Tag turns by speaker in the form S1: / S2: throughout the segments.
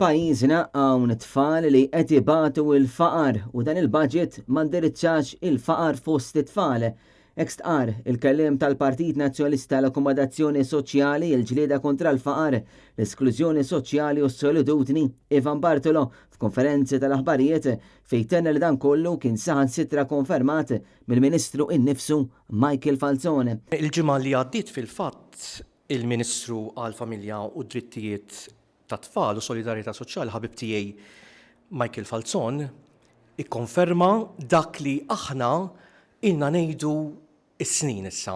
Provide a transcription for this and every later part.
S1: F'pajjiżna hawn tfal li qed ibatu l-faqar u dan il-budget ma ndirizzax il-faqar fost it-tfal. Ekstqar il-kelliem tal-Partit Nazzjonalista l-Akkomodazzjoni Soċjali, il-ġlieda kontra l-faqar, l-esklużjoni soċjali u s-solitudni, Ivan Bartolo f'konferenzi tal-aħbarijiet fejn tenna li dan kollu kien saħansitra konfermat mill-Ministru innifsu Michael Falzone.
S2: Il-ġimgħa li għaddiet fil-fatt il-Ministru għall-Familja u d-Drittijiet tat-Tfal u Solidarjetà Soċjali ħabib tiegħi Michael Falzone ikkonferma dak li aħna ilna ngħidu is-snin issa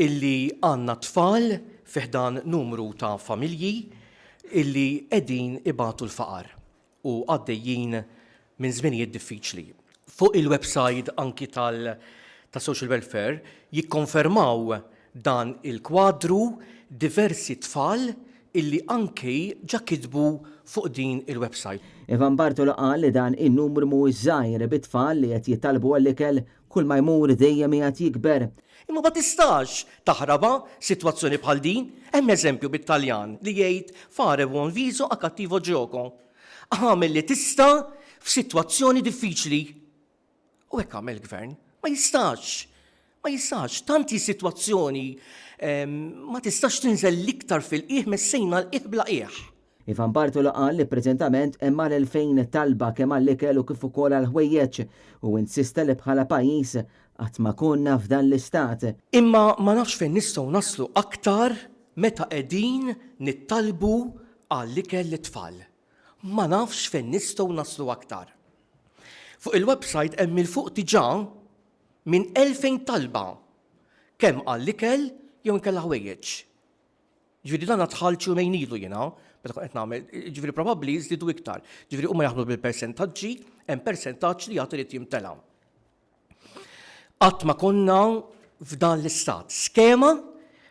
S2: illi għandna tfal fiħdan numru ta' familji illi qegħdin ibatu l-faqar u għaddejjin minn żminijiet diffiċli. Fuq il-website anki tal-Social Welfare jikkonfermaw dan il-kwadru diversi tfal illi anki ġa kitbu fuq din il-website.
S1: Ivan Bartolo qal li dan in-numru mhuwiex żgħir bit-tfal li qed jittalbu għall-ikel kull ma jmur dejjem qiegħed jikber.
S2: Imma ma tistax taħraba sitwazzjoni bħal din, hemm eżempju bit-Taljan li jgħid fare buon viso a cattivo gioco. Għamel li tista' f'sitwazzjoni diffiċli. U hekk għamel il-gvern. Ma jistax, tanti sitwazzjoni ma tistax tinżel l-iktar fil-qiegħ messejna l-qiegħ bla qiegħ.
S1: Ivan Bartolo qal li preżentament hemm l-2000 talba kemm għall-ikel u kif ukoll għall-ħwejjeġ u insista li bħala pajjiż qatt ma kunna f'dan l-istat.
S2: Imma ma nafx fejn nistgħu naslu aktar meta qegħdin nittalbu għall-ikel lit-tfal. Ma nafx fejn nistgħu naslu aktar. Fuq il-website hemm il-fuq diġà minn 2000 talba kemm għall-ikel jew inkella ħwejjeġ. Ġifieri dan tħallċu mejn ilu jiena, meta qed nagħmel, ġifieri probabbli jżidu iktar. Ġifieri huma jaħdmu bil-persentaġġi, hemm persentaġġ li jagħtu li jimtela. Qatt ma konna f'dan l-istat skema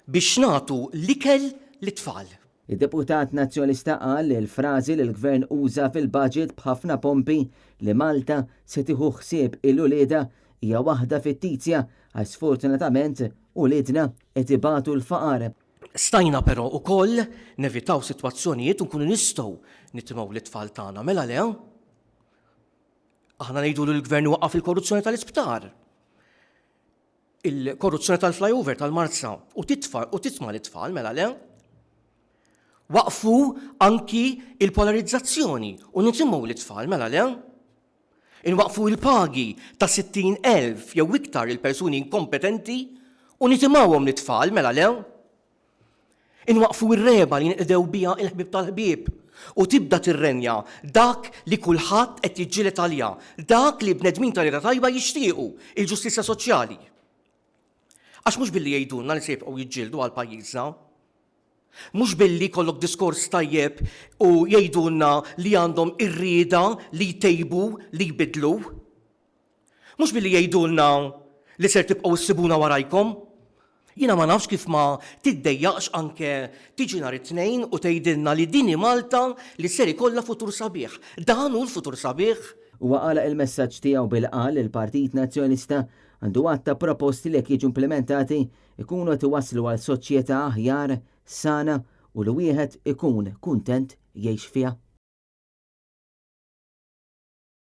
S2: biex nagħtu l-ikel lit-tfal.
S1: Id-deputat nazzjonalista qal li l-frażi li l-gvern uża fil-budget b'ħafna pompi li Malta se tieħu ħsieb il-ulieda hija waħda fittizja għax sfortunatament uliedna qed ibatu l-faqar.
S2: Stajna però wkoll nevitaw sitwazzjonijiet u nkunu nistgħu nitimgħu l-tfal tagħna mela le. Aħna ngħidu li l-gvern waqaf il-korruzzjoni tal-isptar. Il-korruzzjoni tal-flyover tal-Marza u titma' l-tfal mela le. Waqfu anki il-polarizzazzjoni u nitimgħu l-tfal mela le. Inwaqfu il-pagi ta' 60,000 jew iktar il-persuni inkompetenti u nitimgħuhom l-tfal mela le. Inwaqfu ir-reba li nqdew biha il-ħbib tal-ħbieb u tibda tirrenja dak li kulħadd qed jiġġieled għaliha, dak li bnedmin tal-ira tajba jixtiequ il-ġustizzja soċjali. Għax mhux billi jgħidulna li se jibqgħu jiġġieldu għal pajjiżna. Mhux billi jkollok diskors tajjeb u jgħidulna li għandhom ir-rieda li jtejbu li jbidlu. Mhux billi jgħidulna li ser tibqgħu issibuna warajkom. Jiena ma nafx kif ma tiddejjaqx anke tiġi nhar it-tnejn u tgħidilna li dini Malta li ser ikollha futur sabiħ. Dan hu l-futur sabiħ.
S1: Huwa qala il-messaġġ tiegħu bil-qal il-Partit Nazzjonalista għandu għatta proposti li jiġu implementati ikunu qed iwasslu għal soċjetà aħjar, sana u li wieħed ikun kuntent jgħix fiha.